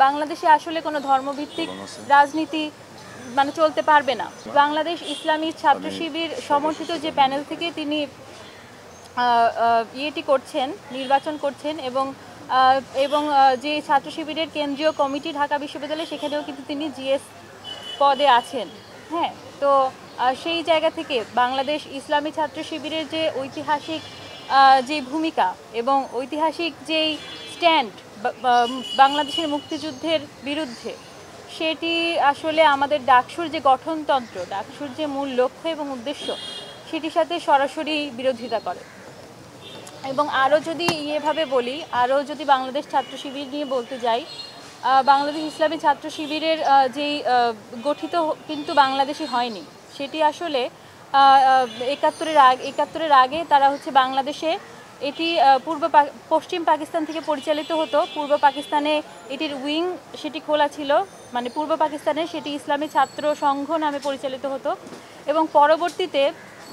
বাংলাদেশে আসলে কোনো ধর্মভিত্তিক রাজনীতি মানে চলতে পারবে না। বাংলাদেশ ইসলামী ছাত্র শিবির সমর্থিত যে প্যানেল থেকে তিনি করছেন, নির্বাচন করছেন এবং যে ছাত্র শিবিরের কেন্দ্রীয় কমিটি ঢাকা বিশ্ববিদ্যালয়, সেখানেও কিন্তু তিনি জিএস পদে আছেন। হ্যাঁ, তো সেই জায়গা থেকে বাংলাদেশ ইসলামী ছাত্র শিবিরের যে ঐতিহাসিক যে ভূমিকা এবং ঐতিহাসিক যেই স্ট্যান্ড বাংলাদেশের মুক্তিযুদ্ধের বিরুদ্ধে, সেটি আসলে আমাদের ডাকসুর যে গঠনতন্ত্র, ডাকসুর যে মূল লক্ষ্য এবং উদ্দেশ্য, সেটির সাথে সরাসরি বিরোধিতা করে। এবং আরও যদি এভাবে বলি, আরও যদি বাংলাদেশ ছাত্র শিবির নিয়ে বলতে যাই, বাংলাদেশ ইসলামী ছাত্র শিবিরের যেই গঠিত কিন্তু বাংলাদেশে হয়নি, সেটি আসলে ৭১-এর আগে তারা হচ্ছে বাংলাদেশে এটি পশ্চিম পাকিস্তান থেকে পরিচালিত হতো। পূর্ব পাকিস্তানে এটির উইং সেটি খোলা ছিল, মানে পূর্ব পাকিস্তানে সেটি ইসলামী ছাত্র সংঘ নামে পরিচালিত হতো। এবং পরবর্তীতে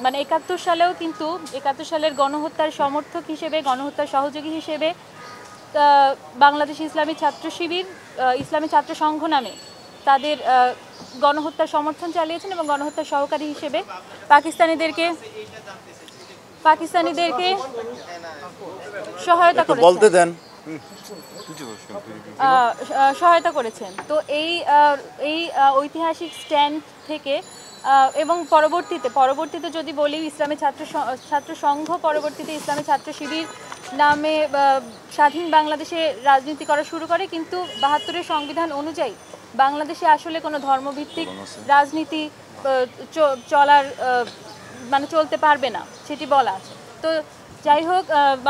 মানে ৭১ সালেও কিন্তু ৭১ সালের গণহত্যার সমর্থক হিসেবে, গণহত্যার সহযোগী হিসেবে বাংলাদেশ ইসলামী ছাত্র শিবির ইসলামী ছাত্র সংঘ নামে তাদের গণহত্যার সমর্থন চালিয়েছেন এবং গণহত্যার সহকারী হিসেবে পাকিস্তানিদেরকে সহায়তা করেছেন। সহায়তা করেছেন। তো এই ঐতিহাসিক স্ট্যান্ড থেকে এবং পরবর্তীতে যদি বলি, ইসলামী ছাত্র সংঘ পরবর্তীতে ইসলামী ছাত্র শিবির নামে স্বাধীন বাংলাদেশে রাজনীতি করা শুরু করে। কিন্তু ৭২-এর সংবিধান অনুযায়ী বাংলাদেশে আসলে কোনো ধর্মভিত্তিক রাজনীতি মানে চলতে পারবে না, সেটি বলা আছে। তো যাই হোক,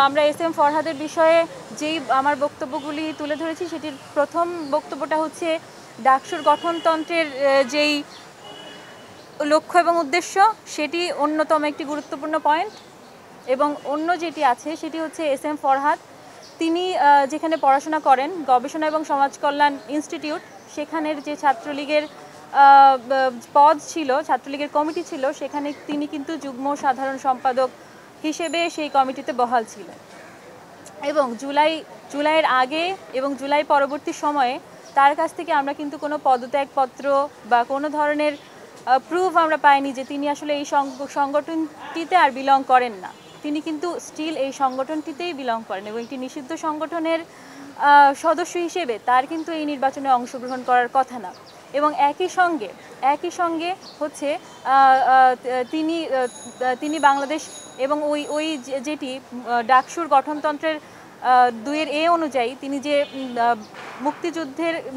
আমরা এস.এম. ফরহাদের বিষয়ে যেই আমার বক্তব্যগুলি তুলে ধরেছি, সেটির প্রথম বক্তব্যটা হচ্ছে ডাকসুর গঠনতন্ত্রের যেই লক্ষ্য এবং উদ্দেশ্য, সেটি অন্যতম একটি গুরুত্বপূর্ণ পয়েন্ট। এবং অন্য যেটি আছে সেটি হচ্ছে এস.এম. ফরহাদ, তিনি যেখানে পড়াশোনা করেন, গবেষণা এবং সমাজ কল্যাণ ইনস্টিটিউট, সেখানের যে ছাত্রলীগের পদ ছিল, ছাত্রলীগের কমিটি ছিল, সেখানে তিনি কিন্তু যুগ্ম সাধারণ সম্পাদক হিসেবে সেই কমিটিতে বহাল ছিলেন। এবং জুলাইয়ের আগে এবং জুলাই পরবর্তী সময়ে তার কাছ থেকে আমরা কিন্তু কোনো পদত্যাগপত্র বা কোনো ধরনের প্রুফ আমরা পাইনি যে তিনি আসলে এই সংগঠনটিতে আর বিলং করেন না। তিনি কিন্তু স্টিল এই সংগঠনটিতেই বিলং করেন এবং একটি নিষিদ্ধ সংগঠনের সদস্য হিসেবে তার কিন্তু এই নির্বাচনে অংশগ্রহণ করার কথা না। এবং একই সঙ্গে হচ্ছে তিনি বাংলাদেশ এবং ওই যেটি ডাকসুর গঠনতন্ত্রের ২-এ অনুযায়ী তিনি যে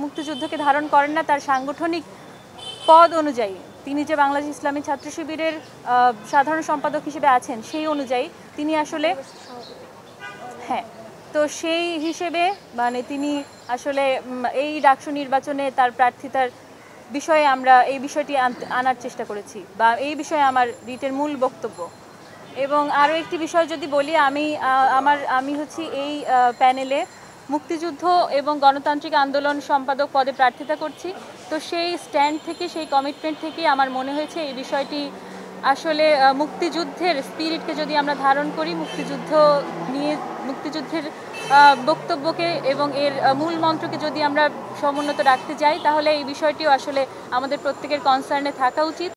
মুক্তিযুদ্ধকে ধারণ করেন না, তার সাংগঠনিক পদ অনুযায়ী তিনি যে বাংলাদেশ ইসলামী ছাত্র শিবিরের সাধারণ সম্পাদক হিসেবে আছেন, সেই অনুযায়ী তিনি আসলে তো সেই হিসেবে মানে তিনি আসলে এই ডাকসু নির্বাচনে তার প্রার্থিতার বিষয়ে আমরা এই বিষয়টি আনার চেষ্টা করেছি, বা এই বিষয়ে আমার রিটের মূল বক্তব্য। এবং আরও একটি বিষয় যদি বলি, আমি হচ্ছি এই প্যানেলে মুক্তিযুদ্ধ এবং গণতান্ত্রিক আন্দোলন সম্পাদক পদে প্রার্থিতা করছি। তো সেই স্ট্যান্ড থেকে, সেই কমিটমেন্ট থেকে আমার মনে হয়েছে এই বিষয়টি আসলে মুক্তিযুদ্ধের স্পিরিটকে যদি আমরা ধারণ করি, মুক্তিযুদ্ধের বক্তব্যকে এবং এর মূল মন্ত্রকে যদি আমরা সমুন্নত রাখতে যাই, তাহলে এই বিষয়টিও আসলে আমাদের প্রত্যেকের কনসার্নে থাকা উচিত।